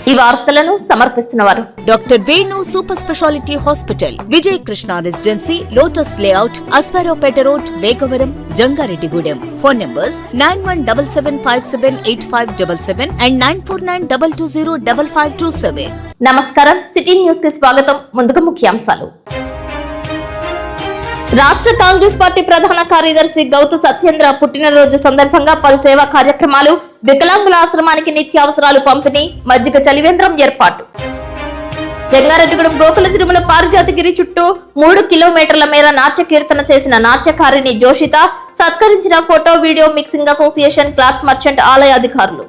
ఈ వార్తలను సమర్పిస్తున్నవారు doctor Venu super speciality hospital, Vijaya Krishna residency, lotus layout, Aswaraopeta road, Vegavaram, Jangareddygudem. Phone numbers 9177578577 and 9492205527. నమస్కారం. సిటీ న్యూస్ కి స్వాగతం. ముందుగా ముఖ్యాంశాలు. రాష్ట్ర కాంగ్రెస్ పార్టీ ప్రధాన కార్యదర్శి గౌతు సత్యేంద్ర పుట్టినరోజు సందర్భంగా పలు సేవా కార్యక్రమాలు, వికలాంగుల ఆశ్రమానికి నిత్యావసరాలు పంపిణీ, మజ్జిగ చలివేంద్రం ఏర్పాటు. జంగారెడ్డిగూడెం గోకుల తిరుమల పారిజాతగిరి చుట్టూ 3 కిలోమీటర్ల మేర నాట్య కీర్తన చేసిన నాట్యకారిణి జోషిత సత్కరించిన photo video mixing association cloth merchant ఆలయ అధికారులు.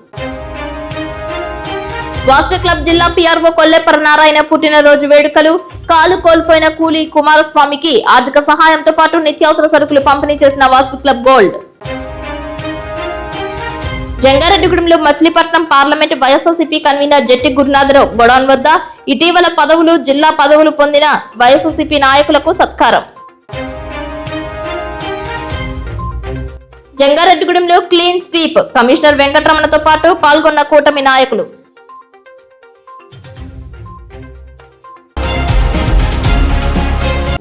వాస్పి క్లబ్ జిల్లా పిఆర్ఓ కొల్లేపర నారాయణ పుట్టినరోజు వేడుకలు, కాలు కోల్పోయిన కూలీ కుమారస్వామికి ఆర్థిక సహాయంతో పాటు నిత్యావసర సరుకులు పంపిణీ చేసిన వాస్పి క్లబ్ గోల్డ్. జంగారెడ్డిగూడెంలో Machilipatnam parliament YSRCP convener Jetti Gurunatharao godown వద్ద ఇటీవల జిల్లా పదవులు పొందిన వైఎస్ఆర్సీపీ నాయకులకు సత్కారం. జంగారెడ్డిగూడెంలో క్లీన్ స్వీప్, కమిషనర్ వెంకటరమణతో పాటు పాల్గొన్న కూటమి నాయకులు.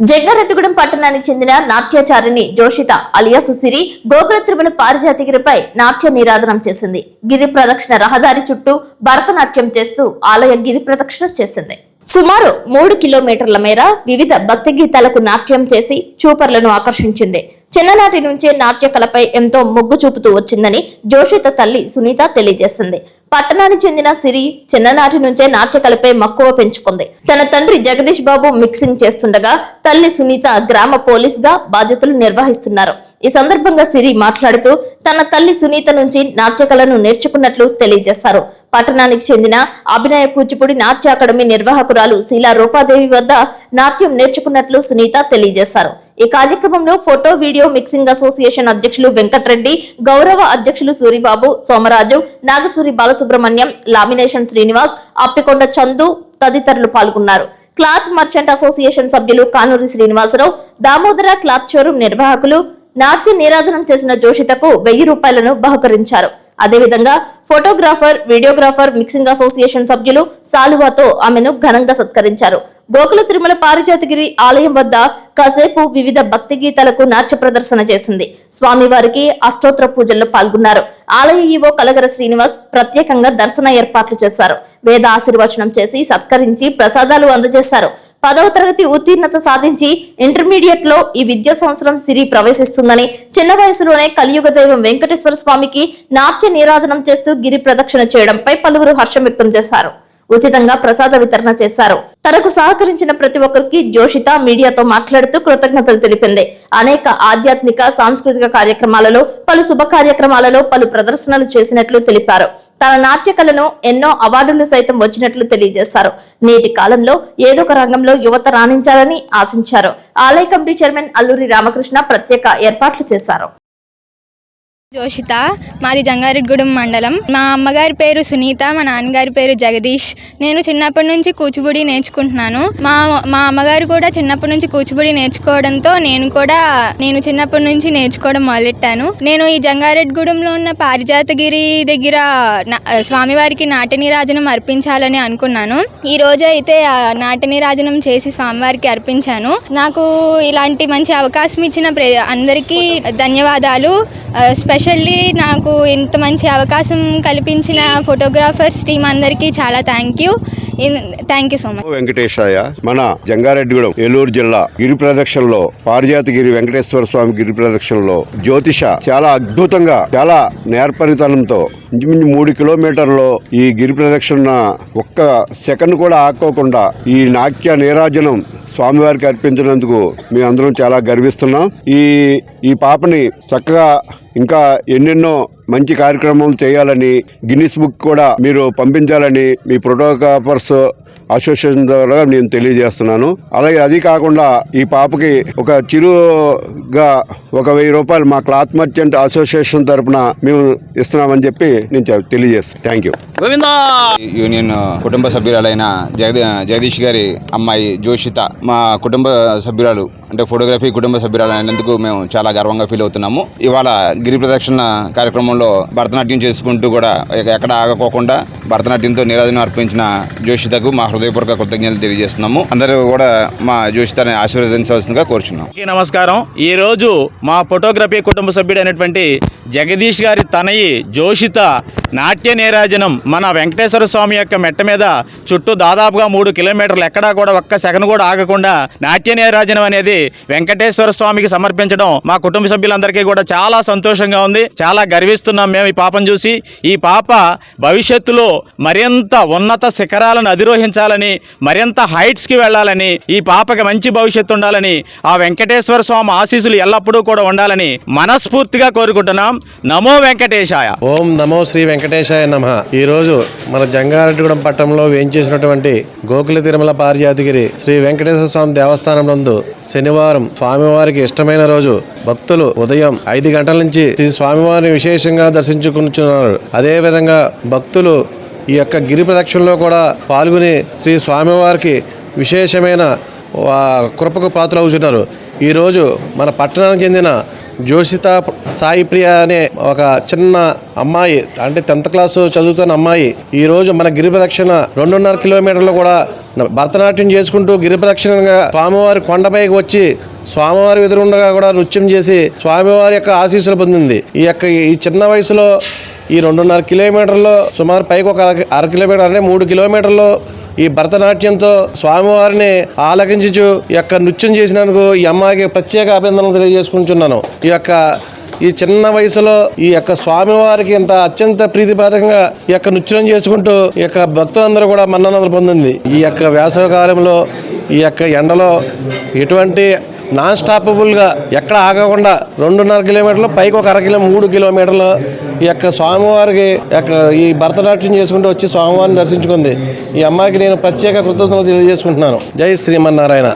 జంగారెడ్డిగూడెం పట్టణానికి చెందిన నాట్యాచారిణి జోషిత అలియాస్ సిరి గోకుల తిరుమల పారిజాతగిరిపై నాట్య నీరాజనం చేసింది. గిరి ప్రదక్షిణ రహదారి చుట్టూ భరతనాట్యం చేస్తూ ఆలయ గిరి ప్రదక్షిణ చేసింది. సుమారు 3 కిలోమీటర్ల మేర వివిధ భక్తి గీతాలకు నాట్యం చేసి చూపర్లను ఆకర్షించింది. చిన్ననాటి నుంచే నాట్య కళపై ఎంతో మొగ్గు చూపుతూ వచ్చిందని జోషిత తల్లి సునీత తెలియజేసింది. పట్టణానికి చెందిన సిరి చిన్ననాటి నుంచే నాట్యకళపై మక్కువ పెంచుకుంది. తన తండ్రి జగదీష్ బాబు మిక్సింగ్ చేస్తుండగా తల్లి సునీత గ్రామ పోలీస్ గా బాధ్యతలు నిర్వహిస్తున్నారు. ఈ సందర్భంగా సిరి మాట్లాడుతూ తన తల్లి సునీత నుంచి నాట్యకళను నేర్చుకున్నట్లు తెలియజేశారు. పట్టణానికి చెందిన అభినయ కూచిపూడి నాట్య అకాడమీ నిర్వాహకురాలు శీలా రూపాదేవి వద్ద నాట్యం నేర్చుకున్నట్లు సునీత తెలియజేశారు. ఈ కార్యక్రమంలో ఫోటో వీడియో మిక్సింగ్ అసోసియేషన్ అధ్యక్షులు వెంకటరెడ్డి, గౌరవ అధ్యక్షులు సూరిబాబు, సోమరాజు, నాగసూరి బాలసుబ్రహ్మణ్యం, లామినేషన్ శ్రీనివాస్, అప్పికొండ చందు తదితరులు పాల్గొన్నారు. క్లాత్ మర్చెంట్ అసోసియేషన్ సభ్యులు కానూరి శ్రీనివాసరావు, దామోదర క్లాత్ షోరూం నిర్వాహకులు నాట్య నీరాజనం చేసిన జోషితకు 1000 రూపాయలను బహుకరించారు. అదేవిధంగా ఫోటోగ్రాఫర్, వీడియోగ్రాఫర్, మిక్సింగ్ అసోసియేషన్ సభ్యులు సాలువాతో ఆమెను ఘనంగా సత్కరించారు. గోకుల తిరుమల పారిజాతగిరి ఆలయం వద్ద కాసేపు వివిధ భక్తి గీతాలకు నాట్య ప్రదర్శన చేసింది. స్వామివారికి అష్టోత్తర పూజల్లో పాల్గొన్నారు. ఆలయ ఈవో కలగర శ్రీనివాస్ ప్రత్యేకంగా దర్శన ఏర్పాట్లు చేశారు. వేద ఆశీర్వచనం చేసి సత్కరించి ప్రసాదాలు అందజేశారు. 10వ తరగతి ఉత్తీర్ణత సాధించి ఇంటర్మీడియట్ లో ఈ విద్యా సంవత్సరం సిరి ప్రవేశిస్తుందని, చిన్న వయసులోనే కలియుగ దైవం వెంకటేశ్వర స్వామికి నాట్య నీరాజనం చేస్తూ గిరి ప్రదక్షిణ చేయడంపై పలువురు హర్షం వ్యక్తం చేశారు. ఉచితంగా ప్రసాద వితరణ చేశారు. తనకు సహకరించిన ప్రతి ఒక్కరికి జోషిత మీడియాతో మాట్లాడుతూ కృతజ్ఞతలు తెలిపింది. అనేక ఆధ్యాత్మిక, సాంస్కృతిక కార్యక్రమాలలో, పలు శుభ కార్యక్రమాలలో పలు ప్రదర్శనలు చేసినట్లు తెలిపారు. తన నాట్య కళను ఎన్నో అవార్డులు సైతం వచ్చినట్లు తెలియజేశారు. నేటి కాలంలో ఏదో ఒక రంగంలో యువత రాణించాలని ఆశించారు. ఆలయ కమిటీ చైర్మన్ అల్లూరి రామకృష్ణ ప్రత్యేక ఏర్పాట్లు చేశారు. జోషిత, మాది జంగారెడ్డిగూడెం మండలం. మా అమ్మగారి పేరు సునీత, మా నాన్నగారి పేరు జగదీష్. నేను చిన్నప్పటి నుంచి కూచిపూడి నేర్చుకుంటున్నాను. మా అమ్మగారు కూడా చిన్నప్పటి నుంచి కూచిపూడి నేర్చుకోవడంతో నేను చిన్నప్పటి నుంచి నేర్చుకోవడం మొదలెట్టాను. నేను ఈ జంగారెడ్డిగూడెంలో ఉన్న పారిజాతగిరి దగ్గర స్వామివారికి నాట్య నీరాజనం అర్పించాలని అనుకున్నాను. ఈ రోజు అయితే నాట్య నీరాజనం చేసి స్వామివారికి అర్పించాను. నాకు ఇలాంటి మంచి అవకాశం ఇచ్చిన అందరికీ ధన్యవాదాలు. స్పెషల్లీ నాకు ఇంత మంచి అవకాశం కల్పించిన ఫోటోగ్రాఫర్స్ టీమ్ అందరికీ చాలా థ్యాంక్ యూ సో మచ్. వెంకటేశాయ. మన జంగారెడ్డిగూడెం ఏలూరు జిల్లా గిరి ప్రదక్షిణలో పారిజాతగిరి వెంకటేశ్వర స్వామి గిరి ప్రదక్షిణలో జ్యోతిష చాలా అద్భుతంగా, చాలా నేర్పరితనంతో ఇంచుమించు 3 కిలోమీటర్లో ఈ గిరి ప్రదక్షిణ ఒక్క సెకండ్ కూడా ఆకోకుండా ఈ నాట్య నీరాజనం స్వామివారికి అర్పించినందుకు మేము అందరం చాలా గర్విస్తున్నాం. ఈ పాపని చక్కగా ఇంకా ఎన్నెన్నో మంచి కార్యక్రమాలు చేయాలని, గిన్నిస్ బుక్ కూడా మీరు పంపించాలని మీ ఫోటోగ్రాఫర్స్ అసోసియేషన్ ద్వారా నేను తెలియజేస్తున్నాను. అలాగే అది కాకుండా ఈ పాపకి ఒక చిరుగా 1000 రూపాయలు మా క్లాత్ మర్చెంట్ అసోసియేషన్ తరఫున మేము ఇస్తున్నామని చెప్పి నేను తెలియజేస్తాను. Thank you. యూనియన్ కుటుంబ సభ్యురాలైన జగదీష్ గారి అమ్మాయి జోషిత మా కుటుంబ సభ్యురాలు, అంటే ఫోటోగ్రఫీ కుటుంబ సభ్యురాలు అయినందుకు మేము చాలా గర్వంగా ఫీల్ అవుతున్నాము. ఇవాళ గిరి ప్రదక్షిణ కార్యక్రమంలో భరతనాట్యం చేసుకుంటూ కూడా ఎక్కడ ఆగకోకుండా భరతనాట్యంతో నీరాజనం అర్పించిన జోషితకు మా హృదయపూర్వక కృతజ్ఞతలు తెలియజేస్తున్నాము. అందరూ కూడా మా జోషితని ఆశీర్వదించవలసిందిగా కోరుచున్నాం. నమస్కారం. ఈ రోజు మా ఫోటోగ్రఫీ కుటుంబ సభ్యుడైనటువంటి జగదీష్ గారి తనయి జోషిత నాట్య నీరాజనం మన వెంకటేశ్వర స్వామి యొక్క మెట్ట మీద చుట్టూ దాదాపుగా 3 కిలోమీటర్లు ఎక్కడా కూడా ఒక్క సెకండ్ కూడా ఆగకుండా నాట్య నీరాజనం అనేది వెంకటేశ్వర స్వామికి సమర్పించడం మా కుటుంబ సభ్యులందరికీ కూడా చాలా సంతోషంగా ఉంది. చాలా గర్విస్తున్నాం మేము ఈ పాపను చూసి. ఈ పాప భవిష్యత్తులో మరింత ఉన్నత శిఖరాలను అధిరోహించాలని, మరింత హైట్స్కి వెళ్ళాలని, ఈ పాపకి మంచి భవిష్యత్తు ఉండాలని, ఆ వెంకటేశ్వర స్వామి ఆశీస్సులు ఎల్లప్పుడూ కూడా ఉండాలని మనస్ఫూర్తిగా కోరుకుంటున్నాం. నమో వెంకటేశాయ. ఓం నమో శ్రీ వెంకటేశాయ నమః. ఈ రోజు మన జంగారెడ్డిగూడెం పట్టణంలో వేయించేసినటువంటి గోకుల తిరుమల పారిజాతగిరి శ్రీ వెంకటేశ్వర స్వామి దేవస్థానం నందు శనివారం స్వామివారికి ఇష్టమైన రోజు భక్తులు ఉదయం 5 గంటల నుంచి శ్రీ స్వామివారిని విశేషంగా దర్శించుకుంటున్నారు. అదేవిధంగా భక్తులు ఈ యొక్క గిరి ప్రదక్షిణలో కూడా పాల్గొని శ్రీ స్వామివారికి విశేషమైన కృపకు పాత్ర అవుతున్నారు. ఈరోజు మన పట్టణానికి చెందిన జోషిత సాయి ప్రియ అనే ఒక చిన్న అమ్మాయి, అంటే 10th క్లాసు చదువుతున్న అమ్మాయి ఈరోజు మన గిరి ప్రదక్షిణ 2.5 కిలోమీటర్లు కూడా భరతనాట్యం చేసుకుంటూ గిరి ప్రదక్షిణగా స్వామివారి కొండపైకి వచ్చి స్వామివారి ఎదురుండగా కూడా నృత్యం చేసి స్వామివారి యొక్క ఆశీస్సులు పొందింది. ఈ చిన్న వయసులో ఈ 2.5 కిలోమీటర్లో సుమారు పైకి ఒక 1/2 కిలోమీటర్ అంటే 3 కిలోమీటర్లు ఈ భరతనాట్యంతో స్వామివారిని ఆలకించు యొక్క నృత్యం చేసినందుకు ఈ అమ్మాయికి ప్రత్యేక అభినందనలు తెలియజేసుకుంటున్నాను. ఈ చిన్న వయసులో ఈ యొక్క స్వామివారికి ఇంత అత్యంత ప్రీతిపాదకంగా ఈ యొక్క నృత్యం చేసుకుంటూ ఈ యొక్క భక్తులందరూ కూడా మన్ననలు పొందింది. ఈ యొక్క వేసవి కాలంలో ఈ యొక్క ఎండలో ఎటువంటి నాన్ స్టాపబుల్గా ఎక్కడ ఆగకుండా 2.5 కిలోమీటర్లు పైకి ఒక 3 కిలోమీటర్లు ఈ యొక్క స్వామివారికి ఈ భరతనాట్యం చేసుకుంటూ వచ్చి స్వామివారిని దర్శించుకుంది. ఈ అమ్మాయికి నేను ప్రత్యేక కృతజ్ఞతలు తెలియజేసుకుంటున్నాను. జై శ్రీమన్నారాయణ.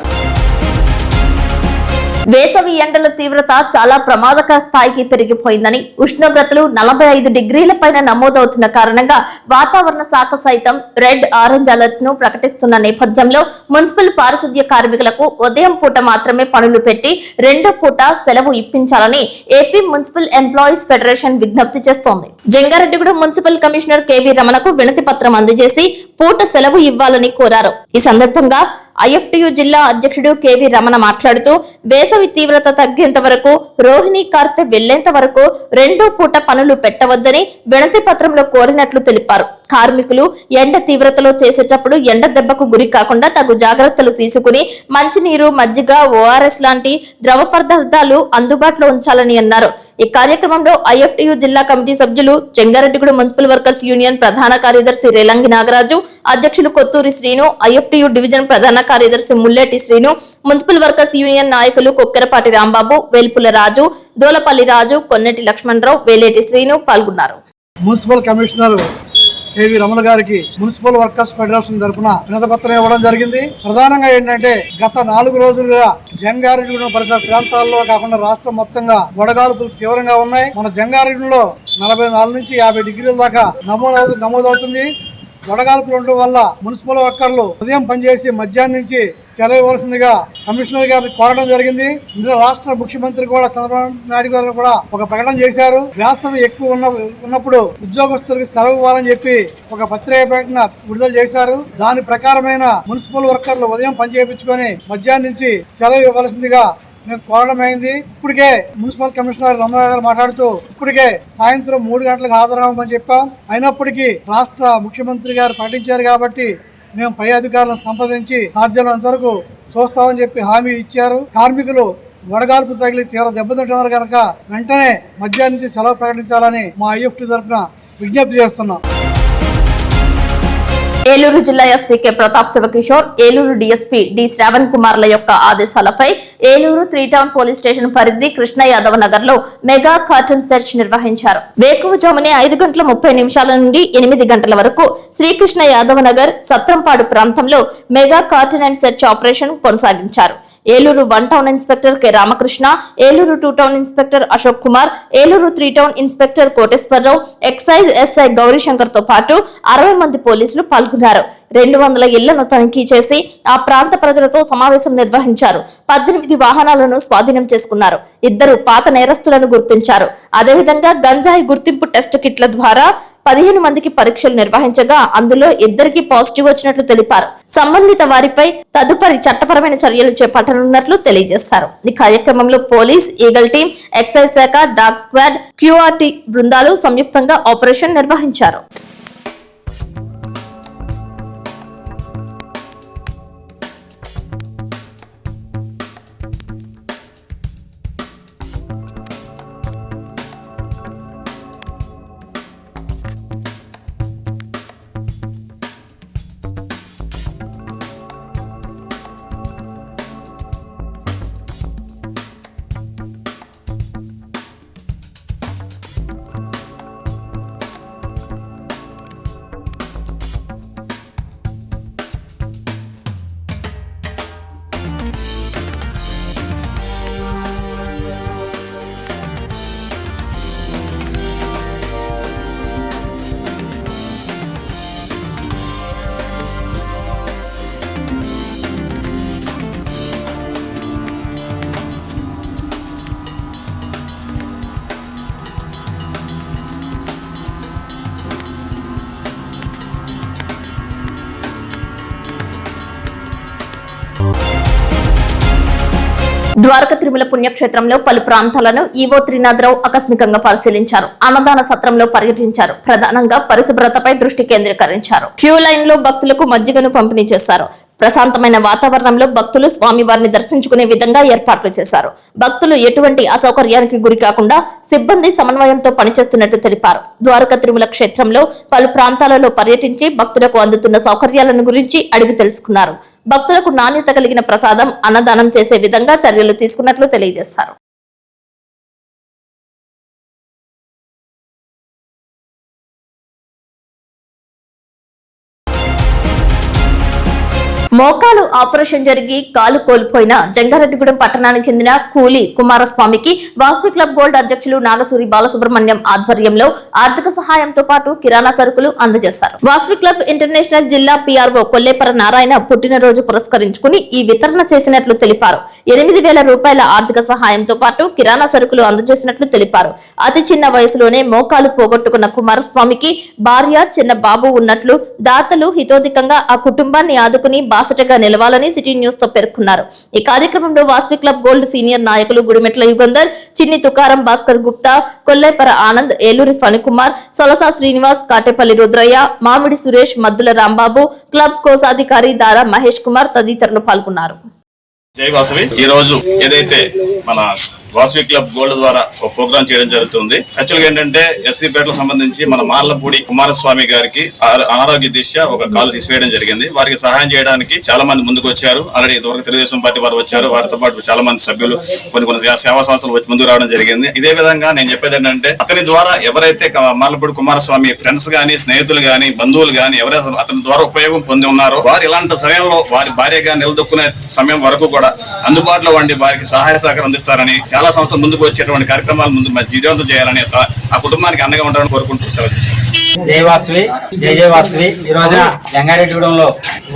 వేసవి ఎండల తీవ్రత చాలా ప్రమాదకర స్థాయికి పెరిగిపోయిందని, ఉష్ణోగ్రతలు 45 డిగ్రీల పైన నమోదవుతున్న కారణంగా వాతావరణ శాఖ సైతం రెడ్ ఆరెంజ్ అలర్ట్ ను ప్రకటిస్తున్న నేపథ్యంలో మున్సిపల్ పారిశుద్ధ్య కార్మికులకు ఉదయం పూట మాత్రమే పనులు పెట్టి 2వ పూట సెలవు ఇప్పించాలని ఏపీ మున్సిపల్ ఎంప్లాయీస్ ఫెడరేషన్ విజ్ఞప్తి చేస్తోంది. జంగారెడ్డిగూడెం మున్సిపల్ కమిషనర్ కేవీ రమణకు వినతి పత్రం అందజేసి పూట సెలవు ఇవ్వాలని కోరారు. ఈ సందర్భంగా ఐఎఫ్టియు జిల్లా అధ్యక్షుడు కేవీ రమణ మాట్లాడుతూ వేసవి తీవ్రత తగ్గేంత వరకు, రోహిణి కార్తె వెళ్లేంత వరకు 2వ పూట పనులు పెట్టవద్దని వినతి పత్రంలో కోరినట్లు తెలిపారు. కార్మికులు ఎండ తీవ్రతలో చేసేటప్పుడు ఎండ దెబ్బకు గురి కాకుండా తగు జాగ్రత్తలు తీసుకుని మంచినీరు, మజ్జిగ, ఓఆర్ఎస్ లాంటి ద్రవ పదార్థాలు అందుబాటులో ఉంచాలని అన్నారు. ఈ కార్యక్రమంలో ఐఎఫ్టియు జిల్లా కమిటీ సభ్యులు, జంగారెడ్డిగూడెం మున్సిపల్ వర్కర్స్ యూనియన్ ప్రధాన కార్యదర్శి రేలంగి నాగరాజు, అధ్యక్షులు కొత్తూరి శ్రీను, ఐఎఫ్టియు డివిజన్ ప్రధాన కార్యదర్శి Mulleti Srinu, municipal workers union నాయకులు కొక్కెరపాటి రాంబాబు, వేల్పుల రాజు, దోలపల్లి రాజు, కొన్నెటి లక్ష్మణరావు, వేలేటి శ్రీను పాల్గొన్నారు. మున్సిపల్ కమిషనర్ కేవీ రమణ గారికి మున్సిపల్ వర్కర్స్ ఫెడరేషన్ తరఫున వినతిపత్రం ఇవ్వడం జరిగింది. ప్రధానంగా ఏంటంటే గత 4 రోజులుగా జంగారెడ్డిగూడెం పరిసర ప్రాంతాల్లో కాకుండా రాష్ట్రం మొత్తంగా వడగాల్పులు తీవ్రంగా ఉన్నాయి. మన జంగారెడ్డిలో 44 నుంచి 50 డిగ్రీల దాకా నమోదవుతుంది. వడగాల్పులు ఉండడం వల్ల మున్సిపల్ వర్కర్లు ఉదయం పనిచేసి మధ్యాహ్నం నుంచి సెలవు ఇవ్వాల్సిందిగా కమిషనర్ గారిని కోరడం జరిగింది. ఇందులో రాష్ట్ర ముఖ్యమంత్రి కూడా చంద్రబాబు నాయుడు గారు కూడా ఒక ప్రకటన చేశారు. వేసవి ఎక్కువ ఉన్నప్పుడు ఉద్యోగస్తులకు సెలవు ఇవ్వాలని చెప్పి ఒక పత్రిక ప్రకటన విడుదల చేశారు. దాని ప్రకారమైన మున్సిపల్ వర్కర్లు ఉదయం పని చేయించుకొని మధ్యాహ్నం నుంచి సెలవు ఇవ్వాల్సిందిగా మేము కోరడం అయింది. ఇప్పటికే మున్సిపల్ కమిషనర్ రమణ గారు మాట్లాడుతూ ఇప్పటికే సాయంత్రం 3 గంటలకు హాజరవ్వమని చెప్పాం. అయినప్పటికీ రాష్ట్ర ముఖ్యమంత్రి గారు ప్రకటించారు కాబట్టి మేము పై అధికారులను సంప్రదించి సాధ్యమైనంత వరకు చూస్తామని చెప్పి హామీ ఇచ్చారు. కార్మికులు వడగాల్పు తగిలి తీవ్ర దెబ్బతింటున్నారు కనుక వెంటనే మధ్యాహ్నం నుంచి సెలవు ప్రకటించాలని మా ఐఎఫ్టీ తరఫున విజ్ఞప్తి చేస్తున్నాం. ఏలూరు జిల్లా SP K Pratap Shivakishore, Eluru DSP D Shravan కుమార్ల యొక్క ఆదేశాలపై ఏలూరు 3 టౌన్ పోలీస్ స్టేషన్ పరిధి కృష్ణ యాదవ్ నగర్ లో మెగా కార్టన్ సెర్చ్ నిర్వహించారు. వేకువజామునే 5:30 నుండి 8 గంటల వరకు శ్రీకృష్ణ యాదవ్ నగర్ సత్రంపాడు ప్రాంతంలో mega cordon and search operation కొనసాగించారు. Eluru 1 town inspector K Ramakrishna, Eluru 2 town inspector Ashok Kumar, Eluru 3 town inspector Koteswararao, excise SI Gowrishankar తో పాటు 60 మంది పోలీసులు పాల్గొన్నారు. 200 ఇళ్లను తనిఖీ చేసి ఆ ప్రాంత ప్రజలతో సమావేశం నిర్వహించారు. 18 వాహనాలను స్వాధీనం చేసుకున్నారు. 2 పాత నేరస్తులను గుర్తించారు. అదేవిధంగా గంజాయి గుర్తింపు టెస్ట్ కిట్ల ద్వారా 15 మందికి పరీక్షలు నిర్వహించగా అందులో 2కి పాజిటివ్ వచ్చినట్లు తెలిపారు. సంబంధిత వారిపై తదుపరి చట్టపరమైన చర్యలు చేపట్టనున్నట్లు తెలియజేశారు. ఈ కార్యక్రమంలో పోలీస్, ఈగల్ టీం, ఎక్సైజ్ శాఖ, డాగ్ స్క్వాడ్, క్యూఆర్టీ బృందాలు సంయుక్తంగా ఆపరేషన్ నిర్వహించారు. ద్వారక తిరుమల పుణ్యక్షేత్రంలో పలు ప్రాంతాలను ఈవో త్రినాథరావు ఆకస్మికంగా పరిశీలించారు. అన్నదాన సత్రంలో పర్యటించారు. ప్రధానంగా పరిశుభ్రతపై దృష్టి కేంద్రీకరించారు. క్యూ లైన్ లో భక్తులకు మజ్జిగను పంపిణీ చేశారు. ప్రశాంతమైన వాతావరణంలో భక్తులు స్వామివారిని దర్శించుకునే విధంగా ఏర్పాట్లు చేశారు. భక్తులు ఎటువంటి అసౌకర్యానికి గురి కాకుండా సిబ్బంది సమన్వయంతో పనిచేస్తున్నట్టు తెలిపారు. ద్వారక తిరుమల క్షేత్రంలో పలు ప్రాంతాలలో పర్యటించి భక్తులకు అందుతున్న సౌకర్యాలను గురించి అడిగి తెలుసుకున్నారు. భక్తులకు నాణ్యత కలిగిన ప్రసాదం, అన్నదానం చేసే విధంగా చర్యలు తీసుకున్నట్లు తెలియజేశారు. మోకాలు ఆపరేషన్ జరిగి కాలు కోల్పోయిన జంగారెడ్డిగూడెం పట్టణానికి చెందిన కూలీ కుమారస్వామికి వాసవి క్లబ్ గోల్డ్ అధ్యక్షులు నాగసూరి బాలసుబ్రహ్మణ్యం ఆధ్వర్యంలో ఆర్థిక సహాయంతో పాటు కిరాణా సరుకులు అందజేశారు. వాసవి క్లబ్ ఇంటర్నేషనల్ జిల్లా పిఆర్ఓ కొల్లేపర నారాయణ పుట్టినరోజు పురస్కరించుకుని ఈ వితరణ చేసినట్లు తెలిపారు. 8,000 రూపాయల ఆర్థిక సహాయంతో పాటు కిరాణా సరుకులు అందజేసినట్లు తెలిపారు. అతి చిన్న వయసులోనే మోకాలు పోగొట్టుకున్న కుమారస్వామికి భార్య, చిన్న బాబు ఉన్నట్లు దాతలు హితోధికంగా ఆ కుటుంబాన్ని ఆదుకుని బాసటగా నిలవాలని సిటీ న్యూస్ తో పేర్కొన్నారు. ఈ కార్యక్రమంలో వాసవి క్లబ్ గోల్డ్ సీనియర్ నాయకులు గుడిమెట్ల యుగంధర్, చిన్ని తుకారం, భాస్కర్ గుప్తా, కొల్లేపర ఆనంద్, ఏలూరి ఫణికుమార్, సొలసా శ్రీనివాస్, కాటేపల్లి రుద్రయ్య, మామిడి సురేష్, మద్దుల రాంబాబు, క్లబ్ కోశాధికారి దారా మహేష్ కుమార్ తదితరులు పాల్గొన్నారు. జై వాసవి. ఈ రోజు ఏదైతే మన వాసవి క్లబ్ గోల్డ్ ద్వారా ఒక ప్రోగ్రామ్ చేయడం జరుగుతుంది. యాక్చువల్ గా ఏంటంటే ఎస్సీపేటకు సంబంధించి మన మార్లపూడి కుమారస్వామి గారికి అనారోగ్య దిశ ఒక కాలు తీసివేయడం జరిగింది. వారికి సహాయం చేయడానికి చాలా మంది ముందుకు వచ్చారు. ఆల్రెడీ ఇదివరకు తెలుగుదేశం పార్టీ వారు వచ్చారు. వారితో పాటు చాలా మంది సభ్యులు కొన్ని సేవా సంస్థలు వచ్చి ముందుకు రావడం జరిగింది. ఇదే విధంగా నేను చెప్పేది ఏంటంటే అతని ద్వారా ఎవరైతే మార్లపూడి కుమారస్వామి ఫ్రెండ్స్ గానీ, స్నేహితులు గానీ, బంధువులు గానీ ఎవరైతే అతని ద్వారా ఉపయోగం పొంది ఉన్నారో వారు ఇలాంటి సమయంలో వారి భార్యగా నిలదొక్కునే సమయం వరకు కూడా అందుబాటులో ఉండి వారికి సహాయ సహకారం అందిస్తారని, చాలా సంస్థలు ముందుకు వచ్చేటువంటి కార్యక్రమాలు ముందు విజయవంతం చేయాలని, ఆ కుటుంబానికి అండగా ఉంటారని కోరుకుంటూ సెలవు తీసుకుంటాం. జై వాసవి. జై జై వాసవి. ఈ రోజున జంగారెడ్డిగూడెంలో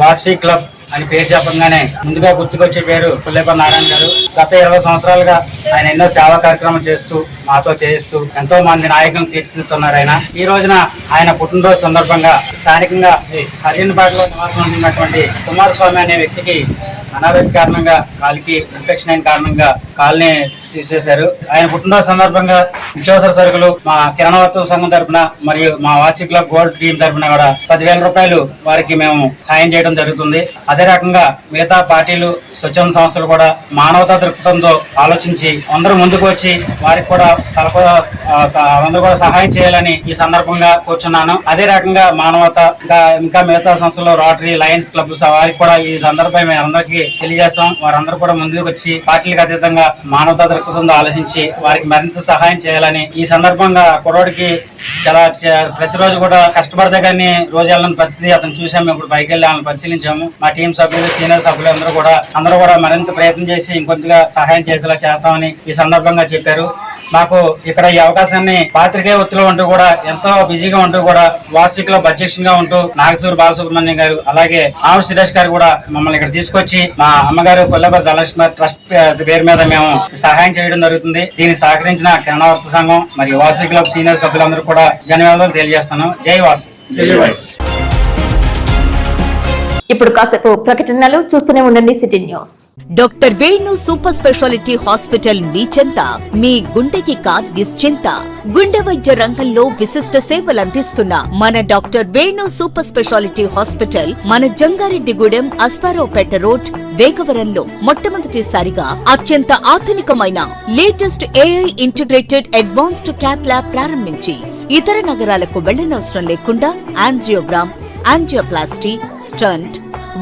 వాసవి క్లబ్ అని పేరు చెప్పగానే ముందుగా గుర్తుకొచ్చే పేరు కొల్లేపర నారాయణ గారు. గత 20 సంవత్సరాలుగా ఆయన ఎన్నో సేవా కార్యక్రమాలు చేస్తూ మాతో చేయిస్తూ ఎంతో మంది నాయకులను తీర్చిదిద్దుతున్నారు. ఈ రోజున ఆయన పుట్టినరోజు సందర్భంగా స్థానికంగా హసీన్బాగ్లో నివాసం ఉన్నటువంటి కుమారస్వామి అనే వ్యక్తికి అనారోగ్య కారణంగా కాలికి ఇన్ఫెక్షన్ అయిన కారణంగా కాలనీ తీసేశారు. ఆయన పుట్టినరోజు సందర్భంగా నిత్యావసర సరుకులు మా కిరాణా వర్తక సంఘం తరపున మరియు మా వాసీ క్లబ్ గోల్డ్ టీం తరపున కూడా 10,000 రూపాయలు వారికి మేము సాయం చేయడం జరుగుతుంది. అదే రకంగా మిగతా పార్టీలు, స్వచ్ఛంద సంస్థలు కూడా మానవతా దృక్పథంతో ఆలోచించి అందరూ ముందుకు వచ్చి వారికి కూడా అందరూ కూడా సహాయం చేయాలని ఈ సందర్భంగా కూర్చున్నాను. అదే రకంగా మానవత ఇంకా మిగతా సంస్థలు, రోటరీ, లయన్స్ క్లబ్స్ వారికి కూడా ఈ సందర్భం మేము అందరికీ తెలియజేస్తాం. వారందరూ కూడా ముందుకు వచ్చి పార్టీలకు అతీతంగా మానవతా దృక్పథంతో ఆలోచించి వారికి మరింత సహాయం చేయాలని ఈ సందర్భంగా కుర్రోడికి ప్రతిరోజు కూడా కష్టపడితే కానీ రోజు వెళ్ళని పరిస్థితి అతను చూసాము. ఇప్పుడు పైకి వెళ్ళి వాళ్ళని పరిశీలించాము. మా టీం సభ్యులు, సీనియర్ సభ్యులు అందరూ కూడా మరింత ప్రయత్నం చేసి ఇంకొద్దిగా సహాయం చేసేలా చేస్తామని ఈ సందర్భంగా చెప్పారు. మాకు ఇక్కడ ఈ అవకాశాన్ని పాత్రికేయ వృత్తిలో ఉంటూ కూడా ఎంతో బిజీగా ఉంటూ కూడా వార్షికలో అధ్యక్షునిగా ఉంటూ నాగసూరి బాలసుబ్రహ్మణ్యం గారు అలాగే ఆమె సురేష్ గారు కూడా మమ్మల్ని ఇక్కడ తీసుకొచ్చి మా అమ్మగారు కొల్లపతి ధనలక్ష్మి ట్రస్ట్ పేరు మీద మేము సహాయం చేయడం జరుగుతుంది. దీనికి సహకరించిన కిరాణా వర్తక సంఘం మరియు వాసీ క్లబ్ సీనియర్ సభ్యులందరూ కూడా ధన్యవాదాలు తెలియజేస్తాను. జై వాసు. ఇప్పుడు కాసేపు ప్రకటనలు చూస్తూనే ఉండండి city news. Doctor Venu super speciality hospital మీ చెంత. మీ గుండెకి నిశ్చింత. గుండె వైద్య రంగంలో విశిష్ట సేవలు అందిస్తున్న మన doctor Venu super speciality hospital మన జంగారెడ్డిగూడెం, అస్పారావుపేట రోడ్, వేగవరంలో మొట్టమొదటిసారిగా అత్యంత ఆధునికమైన latest AI integrated advanced cath lab ప్రారంభించి ఇతర నగరాలకు వెళ్లనవసరం లేకుండా angiogram, angioplasty, stent,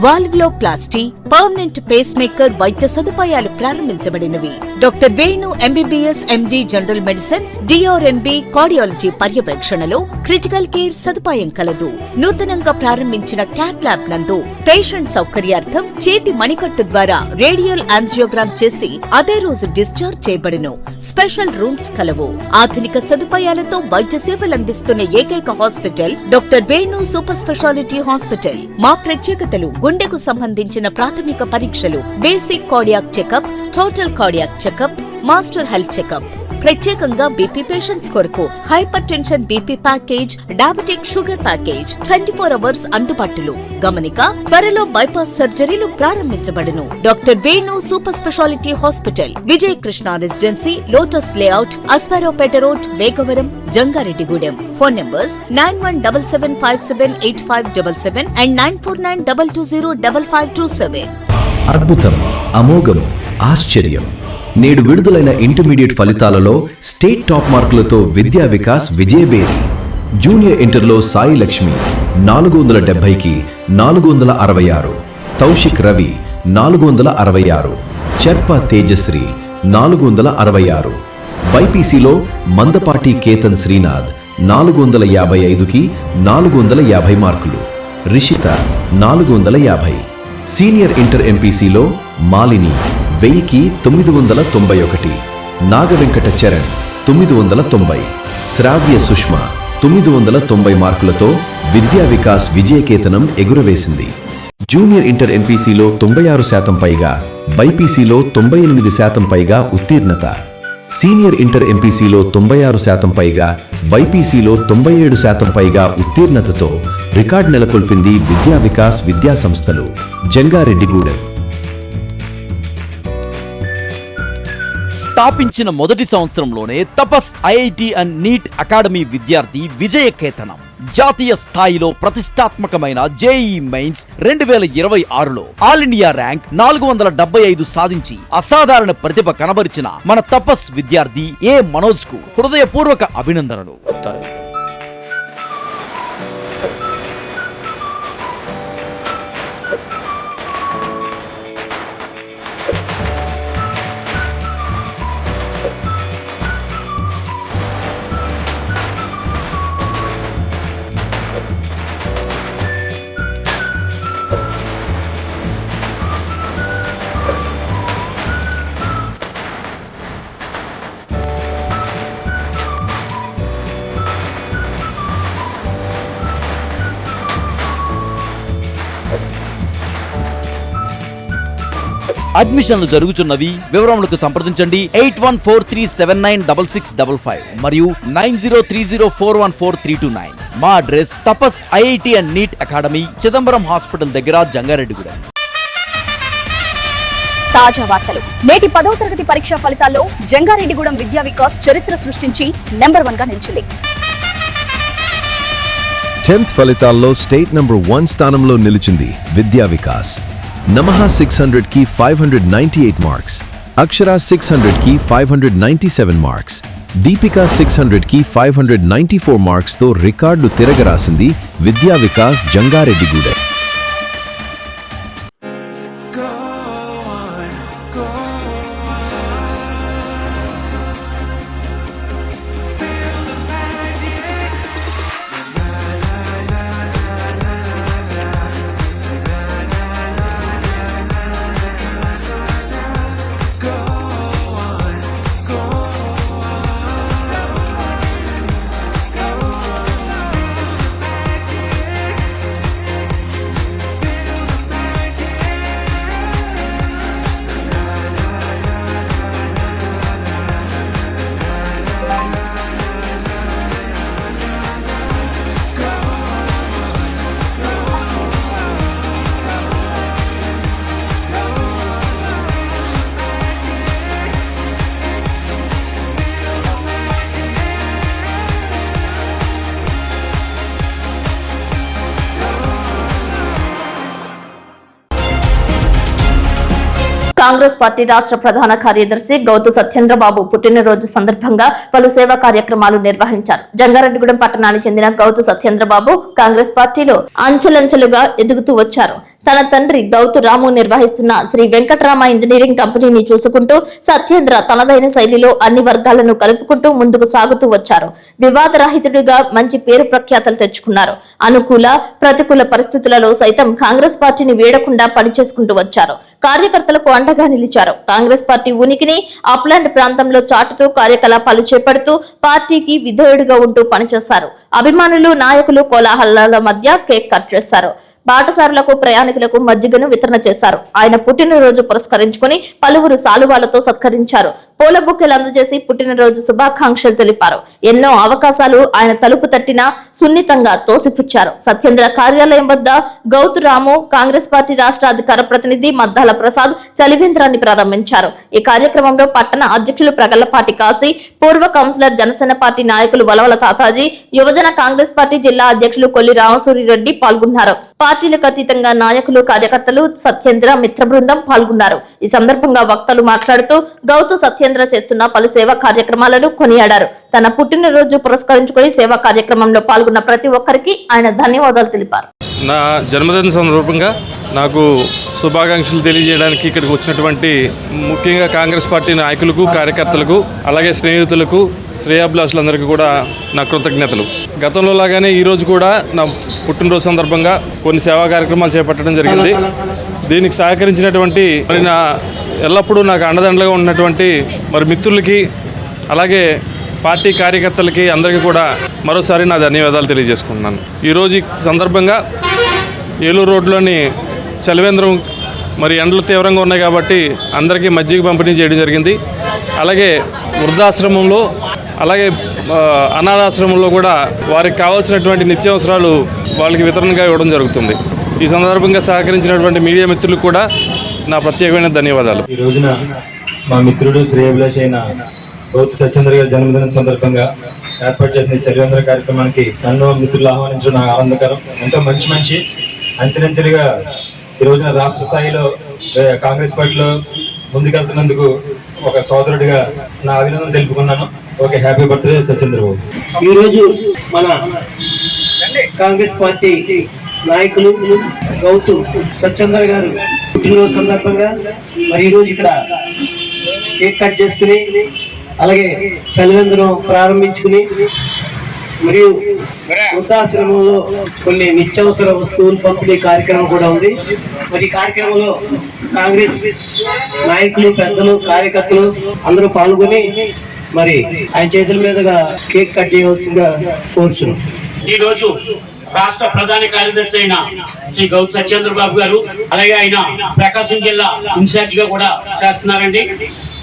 valvuloplasty, permanent pacemaker వైద్య సదుపాయాలు ప్రారంభించబడినవి. Doctor Venu MBBS, MD general medicine, DRNB cardiology పర్యవేక్షణలో క్రిటికల్ కేర్ సదుపాయం కలదు. నూతనంగా ప్రారంభించిన క్యాట్ ల్యాబ్ నందు పేషెంట్ సౌకర్యార్థం చేతి మణికట్టు ద్వారా రేడియల్ యాంజియోగ్రామ్ చేసి అదే రోజు డిశ్చార్జ్ చేయబడును. స్పెషల్ రూమ్స్ కలవు. ఆధునిక సదుపాయాలతో వైద్య సేవలందిస్తున్న ఏకైక hospital doctor Venu super speciality hospital. మా ప్రత్యేకతలు: గుండెకు సంబంధించిన ప్రాథమిక పరీక్షలు, basic cardiac checkup, total cardiac checkup, master health checkup. ప్రత్యేకంగా బీపీ పేషెంట్స్ కొరకు hypertension BP package, diabetic sugar package 24 hours అందుబాటులో. గమనిక: త్వరలో బైపాస్ సర్జరీలు ప్రారంభించబడును. Doctor Venu super speciality hospital, Vijaya Krishna residency, lotus layout, Aswaraopeta road, Vegavaram, Jangareddygudem. Phone numbers 9177578577 and 9492205527. అద్భుతం, అమోఘం, ఆశ్చర్యం. నేడు విడుదలైన ఇంటర్మీడియట్ ఫలితాలలో స్టేట్ టాప్ మార్కులతో విద్యా వికాస్ విజయబేరి. జూనియర్ ఇంటర్లో సాయి లక్ష్మి 470కి 466, తౌషిక్ రవి 466, చెర్ప తేజశ్రీ 466, బైపీసీలో మందపాటి కేతన్ శ్రీనాథ్ 455కి 450 మార్కులు, రిషిత 450. సీనియర్ ఇంటర్ ఎంపీసీలో మాలిని 1000కి 991, నాగవెంకట చరణ్ 990, శ్రావ్య సుష్మ 990 మార్కులతో విద్యా వికాస్ విజయకేతనం ఎగురవేసింది. జూనియర్ ఇంటర్ ఎంపీసీలో 96% పైగా, బైపీసీలో 98% పైగా ఉత్తీర్ణత. సీనియర్ ఇంటర్ ఎంపీసీలో 96% పైగా, బైపీసీలో 97% పైగా ఉత్తీర్ణతతో రికార్డు నెలకొల్పింది విద్యా వికాస్ విద్యా సంస్థలు, జంగారెడ్డిగూడెం. స్థాపించిన మొదటి సంవత్సరంలోనే Tapas IIT and NEET academy విద్యార్థి విజయకేతనం. జాతీయ స్థాయిలో ప్రతిష్టాత్మకమైన జేఈ మెయిన్స్ 2026లో ఆల్ ఇండియా ర్యాంక్ 475 సాధించి అసాధారణ ప్రతిభ కనబరిచిన మన తపస్ విద్యార్థి ఏ మనోజ్ కు హృదయపూర్వక అభినందనలు. అడ్మిషన్లు జరుగుతున్నవి. వివరములకు సంప్రదించండి 8143796655 మరియు 9030414329. మా address Tapas IIT and NEET academy, Chidambaram hospital దగ్గర, జంగారెడ్డిగూడెం. తాజా వార్తలు. నేటి 10వ తరగతి పరీక్షా ఫలితాల్లో జంగారెడ్డిగూడెం విద్యా వికాస్ చరిత్ర సృష్టించి నెంబర్ 1 గా నిలిచింది. 10th ఫలితాల్లో స్టేట్ నంబర్ 1 స్థానంలో నిలిచింది విద్యా వికాస్. నమః 600 కి 598 మార్క్స్, అక్షర 600 కి 597 మార్క్స్, దీపిక 600 కి 594 మార్క్స్ తో రికార్డు తిరగరాసింది విద్యా వికాస్ జంగారెడ్డిగూడెం. కాంగ్రెస్ పార్టీ రాష్ట్ర ప్రధాన కార్యదర్శి గౌతు సత్యేంద్రబాబు పుట్టినరోజు సందర్భంగా పలు సేవా కార్యక్రమాలు నిర్వహించారు. జంగారెడ్డిగూడెం పట్టణానికి చెందిన గౌతు సత్యేంద్రబాబు కాంగ్రెస్ పార్టీలో అంచెలంచెలుగా ఎదుగుతూ వచ్చారు. తన తండ్రి గౌతు రాము నిర్వహిస్తున్న శ్రీ వెంకటరామ ఇంజనీరింగ్ కంపెనీని చూసుకుంటూ సత్యేంద్ర తనదైన శైలిలో అన్ని వర్గాలను కలుపుకుంటూ ముందుకు సాగుతూ వచ్చారు. వివాదరహితుడిగా మంచి పేరు ప్రఖ్యాతలు తెచ్చుకున్నారు. అనుకూల ప్రతికూల పరిస్థితులలో సైతం కాంగ్రెస్ పార్టీని వీడకుండా పనిచేసుకుంటూ వచ్చారు. కార్యకర్తలకు అండగా నిలిచారు. కాంగ్రెస్ పార్టీ ఉనికిని అప్లాండ్ ప్రాంతంలో చాటుతూ కార్యకలాపాలు చేపడుతూ పార్టీకి విధేయుడిగా ఉంటూ పనిచేశారు. అభిమానులు నాయకులు కోలాహలాల మధ్య కేక్ కట్ చేశారు. బాటసారులకు ప్రయాణికులకు మజ్జిగను వితరణ చేశారు. ఆయన పుట్టినరోజు పురస్కరించుకుని పలువురు సాలువాలతో సత్కరించారు. పూల బుక్కెలు అందజేసి పుట్టినరోజు శుభాకాంక్షలు తెలిపారు. ఎన్నో అవకాశాలు ఆయన తలుపు తట్టినా సున్నితంగా తోసిపుచ్చారు. సత్యేంద్ర కార్యాలయం వద్ద గౌతురాము కాంగ్రెస్ పార్టీ రాష్ట్ర అధికార ప్రతినిధి మద్దాల ప్రసాద్ చలివేంద్రాన్ని ప్రారంభించారు. ఈ కార్యక్రమంలో పట్టణ అధ్యక్షులు ప్రగల్లపాటి కాశీ, పూర్వ కౌన్సిలర్ జనసేన పార్టీ నాయకులు వలవల తాతాజీ, యువజన కాంగ్రెస్ పార్టీ జిల్లా అధ్యక్షులు కొల్లి రామసూరిరెడ్డి పాల్గొన్నారు. పార్టీలకు అతీతంగా నాయకులు కార్యకర్తలు సత్యేంద్ర మిత్ర బృందం పాల్గొన్నారు. ఈ సందర్భంగా వక్తలు మాట్లాడుతూ గౌతు సత్యేంద్ర చేస్తున్న పలు సేవా కార్యక్రమాలను కొనియాడారు. తన పుట్టినరోజు పురస్కరించుకుని సేవా కార్యక్రమంలో పాల్గొన్న ప్రతి ఒక్కరికి ఆయన ధన్యవాదాలు తెలిపారు. నా జన్మదిన సందర్భంగా నాకు శుభాకాంక్షలు తెలియజేయడానికి ఇక్కడికి వచ్చినటువంటి ముఖ్యంగా కాంగ్రెస్ పార్టీ నాయకులకు, కార్యకర్తలకు, అలాగే స్నేహితులకు, శ్రేయాభిలాషులందరికీ కూడా నా కృతజ్ఞతలు. గతంలో లాగానే ఈరోజు కూడా నా పుట్టినరోజు సందర్భంగా కొన్ని సేవా కార్యక్రమాలు చేపట్టడం జరిగింది. దీనికి సహకరించినటువంటి మరి నా ఎల్లప్పుడూ నాకు అండదండలుగా ఉన్నటువంటి మరి మిత్రులకి, అలాగే పార్టీ కార్యకర్తలకి అందరికీ కూడా మరోసారి నా ధన్యవాదాలు తెలియజేసుకుంటున్నాను. ఈరోజు ఈ సందర్భంగా ఏలూరు రోడ్లోని చలివేంద్రం మరి ఎండలు తీవ్రంగా ఉన్నాయి కాబట్టి అందరికీ మజ్జిగ పంపిణీ చేయడం జరిగింది. అలాగే వృద్ధాశ్రమంలో, అలాగే అనాథాశ్రమంలో కూడా వారికి కావాల్సినటువంటి నిత్యావసరాలు వాళ్ళకి వితరణగా ఇవ్వడం జరుగుతుంది. ఈ సందర్భంగా సహకరించినటువంటి మీడియా మిత్రులకు కూడా నా ప్రత్యేకమైన ధన్యవాదాలు. ఈ రోజున మా మిత్రుడు శ్రేయభిలాష్ అయిన గౌతు సత్యేంద్ర గారి జన్మదినం సందర్భంగా ఏర్పాటు చేసిన చలివేంద్ర కార్యక్రమానికి నన్ను మిత్రులు ఆహ్వానించడం నాకు ఆనందకరం. ఎంతో మంచి మనిషి, అంచెలంచెలుగా ఈ రోజున రాష్ట్ర స్థాయిలో కాంగ్రెస్ పార్టీలో ముందుకెళ్తున్నందుకు ఒక సోదరుడిగా నా అభినందన తెలుపుకున్నాను. Okay, happy birthday Satyendrababu. ఈరోజు మన కాంగ్రెస్ పార్టీ నాయకులు గౌతు సత్యేంద్ర గారు పుట్టినరోజు సందర్భంగా మరి ఈరోజు ఇక్కడ కేక్ కట్ చేసుకుని, అలాగే చలివేంద్రం ప్రారంభించుకుని, మరియు వృద్ధాశ్రమంలో కొన్ని నిత్యావసర వస్తువులు పంపిణీ కార్యక్రమం కూడా ఉంది. మరి ఈ కార్యక్రమంలో కాంగ్రెస్ నాయకులు, పెద్దలు, కార్యకర్తలు అందరూ పాల్గొని మరి ఆయన చేతుల మీదుగా కేక్ కట్ చేయవలసిందిగా కోరుచున్నాం. ఈ రోజు రాష్ట్ర ప్రధాన కార్యదర్శి అయిన శ్రీ గౌతు సత్యేంద్రబాబు గారు, అలాగే ఆయన ప్రకాశం జిల్లా ఇన్ఛార్జ్ గా కూడా చేస్తున్నారండి.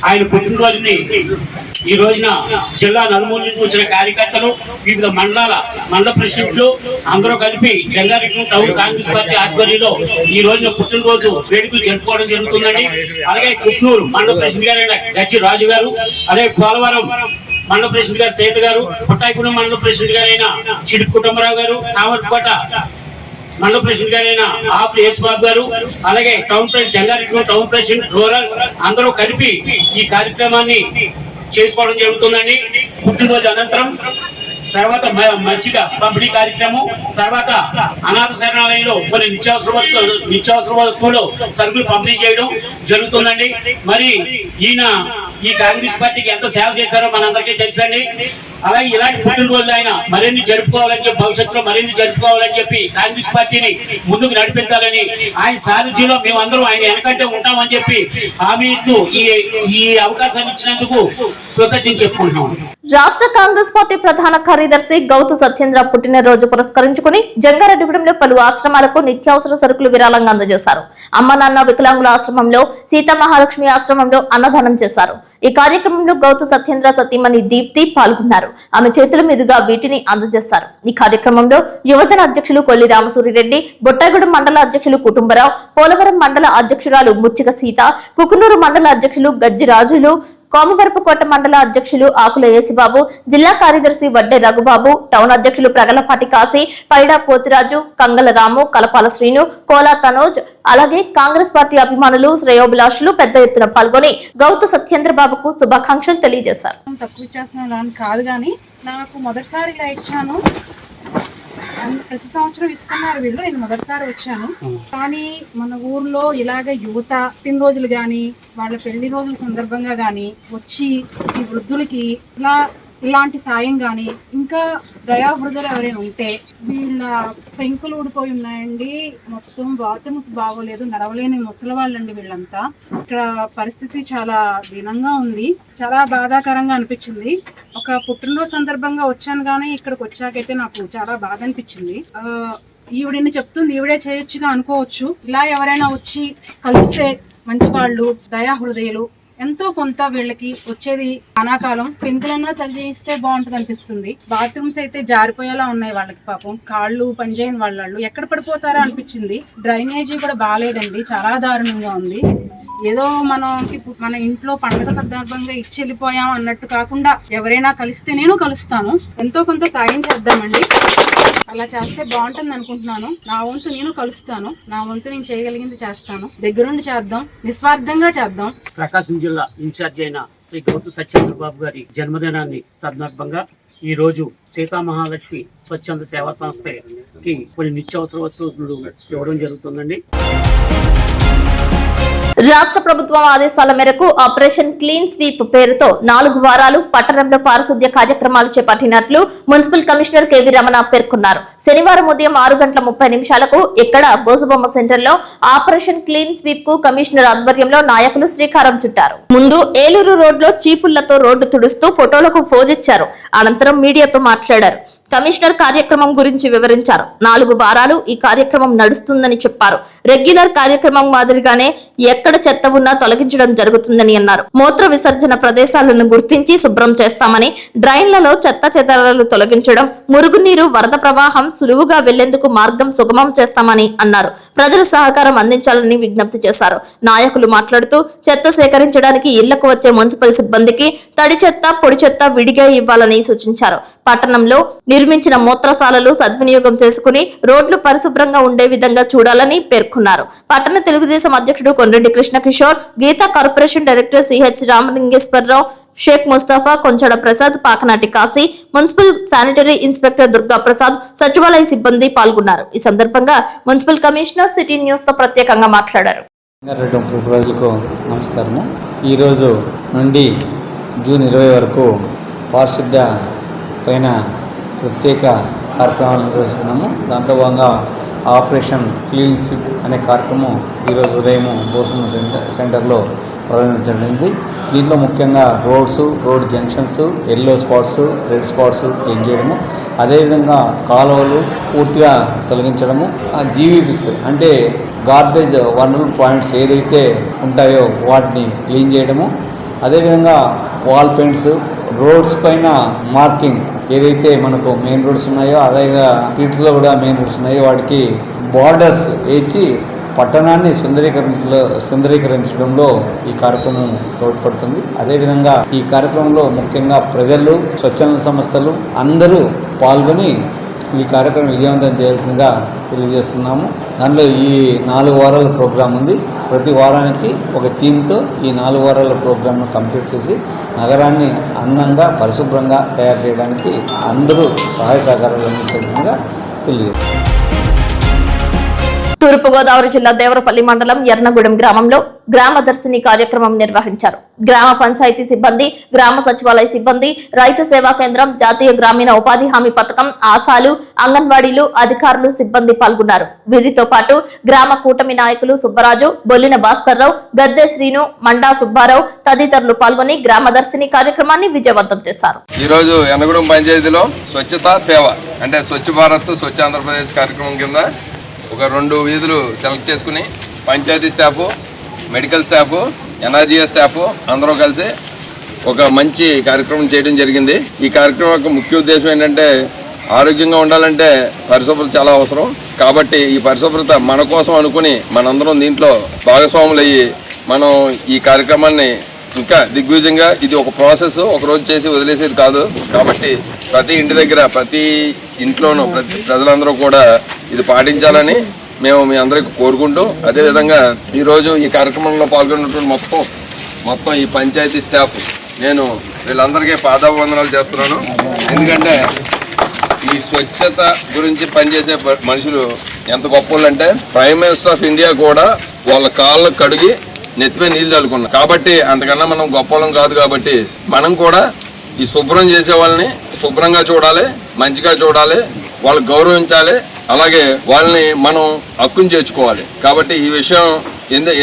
ఆయన పుట్టినరోజుని ఈ రోజున జిల్లా నలుమూల నుంచి వచ్చిన కార్యకర్తలు, వివిధ మండల ప్రెసిడెంట్లు అందరూ కలిపి జంగారెడ్డి టౌన్ కాంగ్రెస్ పార్టీ ఆధ్వర్యంలో ఈ రోజున పుట్టినరోజు వేడుకలు జరుపుకోవడం జరుగుతుందండి. అలాగే కుట్నూరు మండల ప్రెసిడెంట్ గారైన గచ్చి రాజు గారు, అలాగే పోలవరం మండల ప్రెసిడెంట్ గారు సేత గారు, పుట్టాయిగూడెం మండల ప్రెసిడెంట్ గారైన చిడుకు కుటుంబరావు గారు, కామర్కోట మండల ప్రెసిడెంట్ గారైన ఆపులు యేసుబాబు గారు, అలాగే town president Jangareddy town president rural అందరూ కలిపి ఈ కార్యక్రమాన్ని చేసుకోవడం జరుగుతుందండి. పుట్టినరోజు అనంతరం తర్వాత మజ్జిగ పంపిణీ కార్యక్రమం, తర్వాత అనాథ శరణాలయంలో కొన్ని నిత్యావసర వస్తువులు సరుకులు పంపిణీ చేయడం జరుగుతుందండి. మరి ఈయన ఈ కాంగ్రెస్ పార్టీకి ఎంత సేవ చేశారో మనందరికీ తెలుసండి. అలాగే ఇలాంటి పుట్టినరోజులు ఆయన మరిన్ని జరుపుకోవాలని చెప్పి, భవిష్యత్తులో మరిన్ని జరుపుకోవాలని చెప్పి కాంగ్రెస్ పార్టీని ముందుకు నడిపించాలని ఆయన సారథ్యంలో మేమందరం ఆయన వెనకంటే ఉంటామని చెప్పి హామీ ఇస్తూ ఈ అవకాశాన్ని ఇచ్చినందుకు కృతజ్ఞతలు చెప్పుకుంటున్నాం. రాష్ట్ర కాంగ్రెస్ పార్టీ ప్రధాన కార్యదర్శి గౌతు సత్యేంద్ర పుట్టినరోజు పురస్కరించుకుని జంగారెడ్డిగూడెంలో పలు ఆశ్రమాలకు నిత్యావసర సరుకులు విరాళంగా అందజేశారు. అమ్మ నాన్న వికలాంగుల ఆశ్రమంలో, సీతా మహాలక్ష్మి ఆశ్రమంలో అన్నదానం చేశారు. ఈ కార్యక్రమంలో గౌతు సత్యేంద్ర సతీమణి దీప్తి పాల్గొన్నారు. ఆమె చేతుల మీదుగా వీటిని అందజేశారు. ఈ కార్యక్రమంలో యువజన అధ్యక్షులు కొల్లి రామసూరిరెడ్డి, బొట్టాయిగూడెం మండల అధ్యక్షులు కుటుంబరావు, పోలవరం మండల అధ్యక్షురాలు ముచ్చిక సీత, కుకునూరు మండల అధ్యక్షులు గజ్జి రాజులు, కోమవరపుకోట మండల అధ్యక్షులు ఆకుల యేసుబాబు, జిల్లా కార్యదర్శి వడ్డే రఘుబాబు, టౌన్ అధ్యక్షులు ప్రగలపాటి కాశీ, పైడా పోతిరాజు, కంగల రాము, కలపాల శ్రీను, కోలా తనోజ్, అలాగే కాంగ్రెస్ పార్టీ అభిమానులు, శ్రేయోభిలాషులు పెద్ద ఎత్తున పాల్గొని గౌతు సత్యేంద్రబాబుకు శుభాకాంక్షలు తెలియజేశారు. తక్కువ ఇచ్చేస్తున్నాను కాదు, కానీ నాకు మొదటిసారి ఇలా ఇచ్చాను. ప్రతి సంవత్సరం ఇస్తున్నారు వీళ్ళు, నేను మొదటిసారి వచ్చాను. కానీ మన ఊర్లో ఇలాగ యువత పుట్టినరోజులు గాని, వాళ్ళ పెళ్లి రోజుల సందర్భంగా గాని వచ్చి ఈ వృద్ధులకి ఇలాంటి సాయం గాని, ఇంకా దయాహృదయులు ఎవరైనా ఉంటే, వీళ్ళ పెంకులు ఊడిపోయి ఉన్నాయండి, మొత్తం బాత్రూమ్స్ బాగోలేదు, నడవలేని ముసలి వాళ్ళండి వీళ్ళంతా. ఇక్కడ పరిస్థితి చాలా దీనంగా ఉంది, చాలా బాధాకరంగా అనిపించింది. ఒక పుట్టినరోజు సందర్భంగా వచ్చాను కానీ ఇక్కడికి వచ్చాకైతే నాకు చాలా బాధ అనిపించింది. ఈవిడిని చెప్తుంది, ఈవిడే చేయొచ్చుగా అనుకోవచ్చు. ఇలా ఎవరైనా వచ్చి కలిస్తే మంచి వాళ్ళు, దయాహృదయులు, ఎంతో కొంత వీళ్ళకి వచ్చేది అనాకాలం. పెంకులన్నా సరి చేయిస్తే బాగుంటుంది అనిపిస్తుంది. బాత్రూమ్స్ అయితే జారిపోయేలా ఉన్నాయి వాళ్ళకి, పాపం కాళ్ళు పనిచేయని వాళ్ళు ఎక్కడ పడిపోతారో అనిపించింది. డ్రైనేజీ కూడా బాగాలేదండి, చాలా దారుణంగా ఉంది. ఏదో మన ఇంట్లో పండుగ సందర్భంగా ఇచ్చి వెళ్ళిపోయాం అన్నట్టు కాకుండా ఎవరైనా కలిస్తే నేను కలుస్తాను, ఎంతో కొంత సాయం చేద్దామండి. అలా చేస్తే బాగుంటుంది అనుకుంటున్నాను. నా వంతు నేను కలుస్తాను, నా వంతు నేను చేయగలిగింది చేస్తాను. దగ్గరుండి చేద్దాం, నిస్వార్థంగా చేద్దాం. ప్రకాశం జిల్లా ఇన్ఛార్జ్ అయిన శ్రీ గౌతు సత్యేంద్రబాబు గారి జన్మదినాన్ని సందర్భంగా ఈ రోజు సీతా మహాలక్ష్మి స్వచ్ఛంద సేవా సంస్థకి కొన్ని నిత్యావసర వస్తువులు ఇవ్వడం జరుగుతుందండి. రాష్ట్ర ప్రభుత్వం ఆదేశాల మేరకు ఆపరేషన్ క్లీన్ స్వీప్ పేరుతో 4 వారాలు పట్టణంలో పారిశుద్ధ్య కార్యక్రమాలు చేపట్టినట్లు మున్సిపల్ కమిషనర్ కెవి రమణ పేర్కొన్నారు. శనివారం ఉదయం 6:30 ఇక్కడ బోసుబొమ్మ సెంటర్లో ఆపరేషన్ క్లీన్ స్వీప్ కు కమిషనర్ ఆధ్వర్యంలో నాయకులు శ్రీకారం చుట్టారు. ముందు ఏలూరు రోడ్లో చీపుళ్లతో రోడ్డు తుడుస్తూ ఫోటోలకు ఫోజిచ్చారు. అనంతరం మీడియాతో మాట్లాడారు. కమిషనర్ కార్యక్రమం గురించి వివరించారు. 4 వారాలు ఈ కార్యక్రమం నడుస్తుందని చెప్పారు. రెగ్యులర్ కార్యక్రమం మాదిరిగానే ఎక్కడ చెత్త ఉన్నా తొలగించడం జరుగుతుందని అన్నారు. మూత్ర విసర్జన ప్రదేశాలను గుర్తించి శుభ్రం చేస్తామని, డ్రైన్లలో చెత్త చెదారాలు తొలగించడం, మురుగునీరు వరద ప్రవాహం సులువుగా వెళ్లేందుకు మార్గం సుగమం చేస్తామని అన్నారు. ప్రజలు సహకారం అందించాలని విజ్ఞప్తి చేశారు. నాయకులు మాట్లాడుతూ చెత్త సేకరించడానికి ఇళ్లకు వచ్చే మున్సిపల్ సిబ్బందికి తడి చెత్త, పొడి చెత్త విడిగా ఇవ్వాలని సూచించారు. పట్టణంలో నిర్మించిన మూత్రశాలలు సద్వినియోగం చేసుకుని రోడ్లు పరిశుభ్రంగా ఉండే విధంగా చూడాలని పేర్కొన్నారు. పట్టణ తెలుగుదేశం అధ్యక్షుడు Kondreddy Krishnakishore, Geetha corporation director CH Ramalingeswararao, Sheikh Mustafa, Konchada Prasad, Pakanati Kasi, municipal sanitary inspector Durga Prasad, సచివాలయ సిబ్బంది పాల్గొన్నారు. ఈ సందర్భంగా మున్సిపల్ కమిషనర్ సిటీ న్యూస్ తో ప్రత్యేకంగా మాట్లాడారు. నమస్కారము. ఈరోజు నుండి జూన్ 20 వరకు పారిశుద్ధ్య పైన ప్రత్యేక కార్యక్రమాలు నిర్వహిస్తున్నాము. దాంట్లో భాగంగా ఆపరేషన్ క్లీన్ స్వీప్ అనే కార్యక్రమం ఈరోజు ఉదయం బోసుమ సెంటర్లో ప్రారంభించబడింది. దీంట్లో ముఖ్యంగా road junctions, yellow spots, red spots clean చేయడము, అదేవిధంగా కాలువలు పూర్తిగా తొలగించడము, జీవీపీస్ అంటే గార్బేజ్ వనరల్ పాయింట్స్ ఏదైతే ఉంటాయో వాటిని క్లీన్ చేయడము, అదేవిధంగా వాల్ పెయింట్స్, రోడ్స్ పైన మార్కింగ్ ఏదైతే మనకు మెయిన్ రోడ్స్ ఉన్నాయో అదేవిధంగా స్ట్రీట్స్లో కూడా మెయిన్ రోడ్స్ ఉన్నాయో వాటికి బార్డర్స్ వేసి పట్టణాన్ని సుందరీకరించడంలో ఈ కార్యక్రమం తోడ్పడుతుంది. అదేవిధంగా ఈ కార్యక్రమంలో ముఖ్యంగా ప్రజలు, స్వచ్ఛంద సంస్థలు అందరూ పాల్గొని ఈ కార్యక్రమం విజయవంతం చేయాల్సిందిగా తెలియజేస్తున్నాము. దానిలో ఈ 4 వారాల ప్రోగ్రాం ఉంది. ప్రతి వారానికి ఒక థీమ్తో ఈ 4 వారాల ప్రోగ్రాంను కంప్లీట్ చేసి నగరాన్ని అందంగా, పరిశుభ్రంగా తయారు చేయడానికి అందరూ సహాయ సహకారాలు అందించాల్సిందిగా తెలియజేస్తున్నాము. తూర్పుగోదావరి జిల్లా దేవరపల్లి మండలం ఎర్నగూడెం గ్రామంలో గ్రామ దర్శిని కార్యక్రమం నిర్వహించారు. గ్రామ పంచాయతీ సిబ్బంది, గ్రామ సచివాలయ సిబ్బంది, రైతు సేవా కేంద్రం, జాతీయ గ్రామీణ ఉపాధి హామీ పథకం, ఆశాలు, అంగన్వాడీలు, అధికారులు, సిబ్బంది పాల్గొన్నారు. వీరితో పాటు గ్రామ కూటమి నాయకులు సుబ్బరాజు, బొల్లిన భాస్కర్రావు, గద్దె శ్రీను, మండా సుబ్బారావు తదితరులు పాల్గొని గ్రామ దర్శిని కార్యక్రమాన్ని విజయవంతం చేశారు. ఈ రోజు ఎర్నగూడెం పంచాయతీలో స్వచ్ఛతా సేవ అంటే స్వచ్ఛ భారత్, స్వచ్ఛ ఆంధ్రప్రదేశ్ కార్యక్రమం కింద ఒక 2 వీధులు సెలెక్ట్ చేసుకుని panchayat staff, medical staff, NRGS staff అందరూ కలిసి ఒక మంచి కార్యక్రమం చేయడం జరిగింది. ఈ కార్యక్రమం యొక్క ముఖ్య ఉద్దేశం ఏంటంటే ఆరోగ్యంగా ఉండాలంటే పరిశుభ్రత చాలా అవసరం. కాబట్టి ఈ పరిశుభ్రత మన కోసం అనుకుని మనందరం దీంట్లో భాగస్వాములయ్యి మనం ఈ కార్యక్రమాన్ని ఇంకా దిగ్విజయంగా, ఇది ఒక ప్రాసెస్, ఒకరోజు చేసి వదిలేసేది కాదు. కాబట్టి ప్రతి ఇంటి దగ్గర, ప్రతి ఇంట్లోనూ ప్రజలందరూ కూడా ఇది పాటించాలని మేము మీ అందరికీ కోరుకుంటూ, అదేవిధంగా ఈరోజు ఈ కార్యక్రమంలో పాల్గొన్నటువంటి మొత్తం ఈ పంచాయతీ స్టాఫ్ నేను వీళ్ళందరికీ పాదాభివందనాలు చేస్తున్నాను. ఎందుకంటే ఈ స్వచ్ఛత గురించి పనిచేసే మనుషులు ఎంత గొప్ప అంటే ప్రైమ్ మినిస్టర్ ఆఫ్ ఇండియా కూడా వాళ్ళ కాళ్ళు కడిగి నెత్తిపై నీళ్ళు చల్లుకున్నాం. కాబట్టి అంతకన్నా మనం గొప్పలం కాదు. కాబట్టి మనం కూడా ఈ శుభ్రం చేసే వాళ్ళని శుభ్రంగా చూడాలి, మంచిగా చూడాలి, వాళ్ళు గౌరవించాలి, అలాగే వాళ్ళని మనం హక్కును చేర్చుకోవాలి. కాబట్టి ఈ విషయం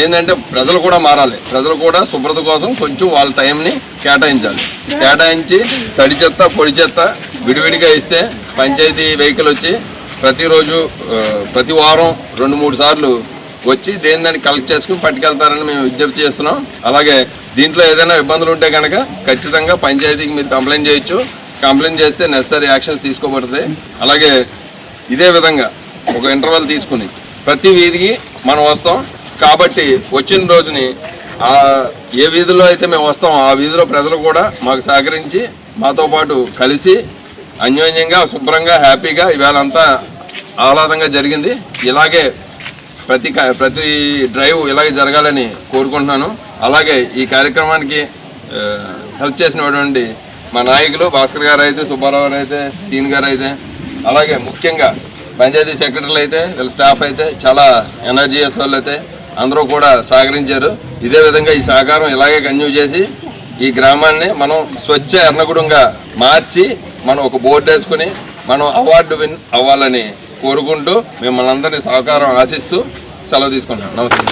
ఏంటంటే ప్రజలు కూడా మారాలి. ప్రజలు కూడా శుభ్రత కోసం కొంచెం వాళ్ళ టైంని కేటాయించి తడి చెత్త, పొడి చెత్త విడివిడిగా ఇస్తే పంచాయతీ వెహికల్ వచ్చి ప్రతిరోజు ప్రతి వారం 2-3 సార్లు వచ్చి దాన్ని కలెక్ట్ చేసుకుని పట్టుకెళ్తారని మేము విజ్ఞప్తి చేస్తున్నాం. అలాగే దీంట్లో ఏదైనా ఇబ్బందులు ఉంటే కనుక ఖచ్చితంగా పంచాయతీకి మీరు కంప్లైంట్ చేయొచ్చు. కంప్లైంట్ చేస్తే నెసరీ యాక్షన్స్ తీసుకోబడతాయి. అలాగే ఇదే విధంగా ఒక ఇంటర్వెల్ తీసుకుని ప్రతి వీధికి మనం వస్తాం. కాబట్టి వచ్చిన రోజుని ఏ వీధిలో అయితే మేము వస్తామో ఆ వీధిలో ప్రజలు కూడా మాకు సహకరించి మాతో పాటు కలిసి అన్యోన్యంగా, శుభ్రంగా, హ్యాపీగా ఇవాళంతా ఆహ్లాదంగా జరిగింది. ఇలాగే ప్రతి డ్రైవ్ ఇలాగే జరగాలని కోరుకుంటున్నాను. అలాగే ఈ కార్యక్రమానికి హెల్ప్ చేసినటువంటి మా నాయకులు భాస్కర్ గారు అయితే, సుబ్బారావు గారు అయితే, సీన్ గారు అయితే, అలాగే ముఖ్యంగా పంచాయతీ సెక్రటరీలు అయితే, వీళ్ళ స్టాఫ్ అయితే, చాలా ఎన్ఆర్జీఎస్ వాళ్ళు అయితే అందరూ కూడా సహకరించారు. ఇదే విధంగా ఈ సహకారం ఇలాగే కంటిన్యూ చేసి ఈ గ్రామాన్ని మనం స్వచ్ఛ ఎర్నగూడెంగా మార్చి మనం ఒక బోర్డు వేసుకుని మనం అవార్డు విన్ అవ్వాలని కోరుకుంటూ మిమ్మల్ని అందరినీ సహకారం ఆశిస్తూ సెలవు తీసుకుంటాం. నమస్తే.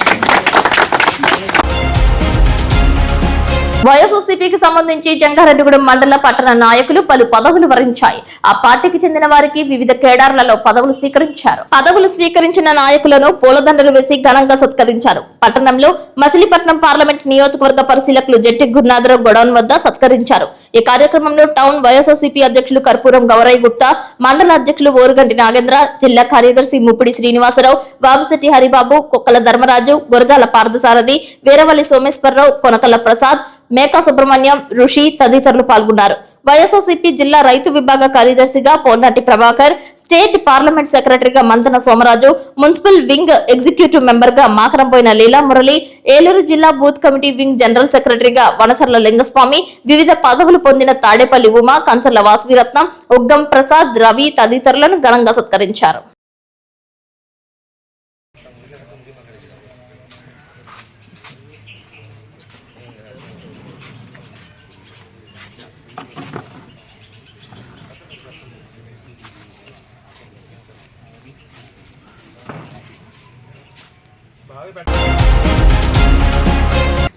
వైఎస్ఆర్సీపీకి సంబంధించి జంగారెడ్డిగూడెం మండల పట్టణ నాయకులు పలు పదవులు వరించాయి. ఆ పార్టీకి చెందిన వారికి వివిధ కేడార్లలో పదవులు స్వీకరించారు. పదవులు స్వీకరించిన నాయకులను పూలదండలు వేసి ఘనంగా సత్కరించారు. పట్టణంలో మచిలీపట్నం పార్లమెంట్ నియోజకవర్గ పరిశీలకులు జట్టి గురునాథరావు గొడౌన్ వద్ద సత్కరించారు. ఈ కార్యక్రమంలో టౌన్ వైఎస్ఆర్సీపీ అధ్యక్షులు కర్పూరం గౌరయ్య గుప్తా, మండల అధ్యక్షులు ఓరుగంటి నాగేంద్ర, జిల్లా కార్యదర్శి ముప్పిడి శ్రీనివాసరావు, వామశెట్టి హరిబాబు, కుక్కల ధర్మరాజు, గురజాల పార్థసారథి, వీరవల్లి సోమేశ్వరరావు, కొనకల్ల ప్రసాద్, మేకా సుబ్రహ్మణ్యం, ఋషి తదితరులు పాల్గొన్నారు. వైఎస్ఆర్సీపీ జిల్లా రైతు విభాగ కార్యదర్శిగా పోల్నాటి ప్రభాకర్, స్టేట్ పార్లమెంట్ సెక్రటరీగా Manthena Somaraju, municipal wing executive member గా మాకరంపోయిన లీలా మురళి, ఏలూరు జిల్లా బూత్ కమిటీ వింగ్ జనరల్ సెక్రటరీగా వనచర్ల లింగస్వామి, వివిధ పదవులు పొందిన తాడేపల్లి ఉమా, కంచర్ల వాసవిరత్నం, ఉగ్గం ప్రసాద్, రవి తదితరులను ఘనంగా సత్కరించారు.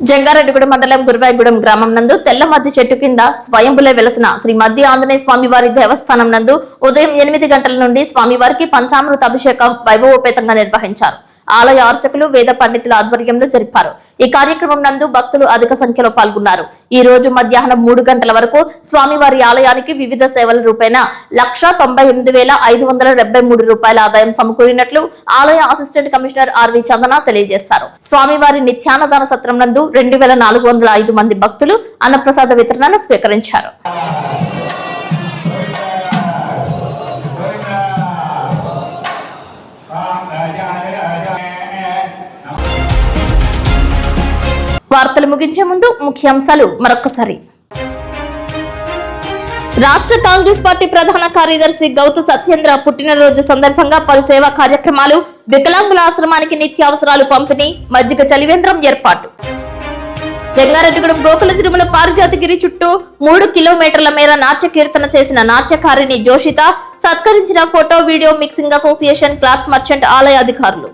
జంగారెడ్డిగూడెం మండలం గురువాయిగూడెం గ్రామం నందు తెల్ల మద్ది చెట్టు కింద స్వయంభులే వెలసిన శ్రీ మద్ది ఆంజనేయ స్వామివారి దేవస్థానం నందు ఉదయం 8 గంటల నుండి స్వామివారికి పంచామృత అభిషేకం వైభవోపేతంగా నిర్వహించారు. ఆలయ అర్చకులు వేద పండితుల ఆధ్వర్యంలో జరిపారు. ఈ కార్యక్రమం నందు భక్తులు అధిక సంఖ్యలో పాల్గొన్నారు. ఈ రోజు మధ్యాహ్నం 3 గంటల వరకు స్వామివారి ఆలయానికి వివిధ సేవల రూపేణా 198,573 రూపాయల ఆదాయం సమకూరినట్లు ఆలయ అసిస్టెంట్ కమిషనర్ ఆర్వి చందన తెలియజేశారు. స్వామివారి నిత్యాన్నదాన సత్రం నందు 2,405 మంది భక్తులు అన్నప్రసాద వితరణను స్వీకరించారు. వార్తలు ముగించే ముందు ముఖ్యాంశాలు మరొకసారి. రాష్ట్ర కాంగ్రెస్ పార్టీ ప్రధాన కార్యదర్శి గౌతు సత్యేంద్ర పుట్టినరోజు సందర్భంగా పలు సేవా కార్యక్రమాలు, వికలాంగుల ఆశ్రమానికి నిత్యావసరాలు పంపిణీ, మజ్జిగ చలివేంద్రం ఏర్పాటు. జంగారెడ్డిగూడెం గోకుల తిరుమల పారిజాతగిరి చుట్టూ 3 కిలోమీటర్ల మేర నాట్య కీర్తన చేసిన నాట్యకారిణి జోషిత సత్కరించిన photo video mixing association cloth merchant ఆలయ అధికారులు.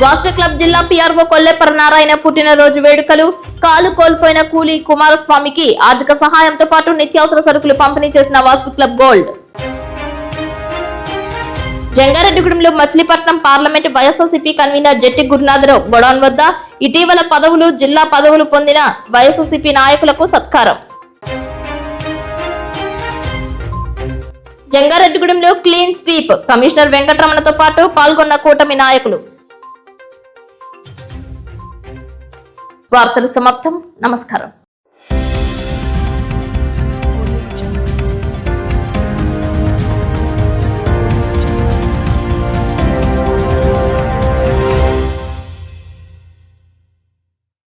వాసవి క్లబ్ జిల్లా పిఆర్ఓ కొల్లేపర నారాయణ పుట్టినరోజు వేడుకలు, కాలు కోల్పోయిన కూలీ కుమారస్వామికి ఆర్థిక సహాయంతో పాటు నిత్యావసర సరుకులు పంపిణీ చేసిన వాసవి క్లబ్ గోల్డ్. జంగారెడ్డిగూడెంలో Machilipatnam parliament YSRCP convener Jetti Gurunatharao godown వద్ద ఇటీవల జిల్లా పదవులు పొందిన వైఎస్ఆర్సీపీ నాయకులకు సత్కారం. జంగారెడ్డిగూడెంలో క్లీన్ స్వీప్, కమిషనర్ వెంకటరమణతో పాటు పాల్గొన్న కూటమి నాయకులు. వార్తలు సమాప్తం. నమస్కారం.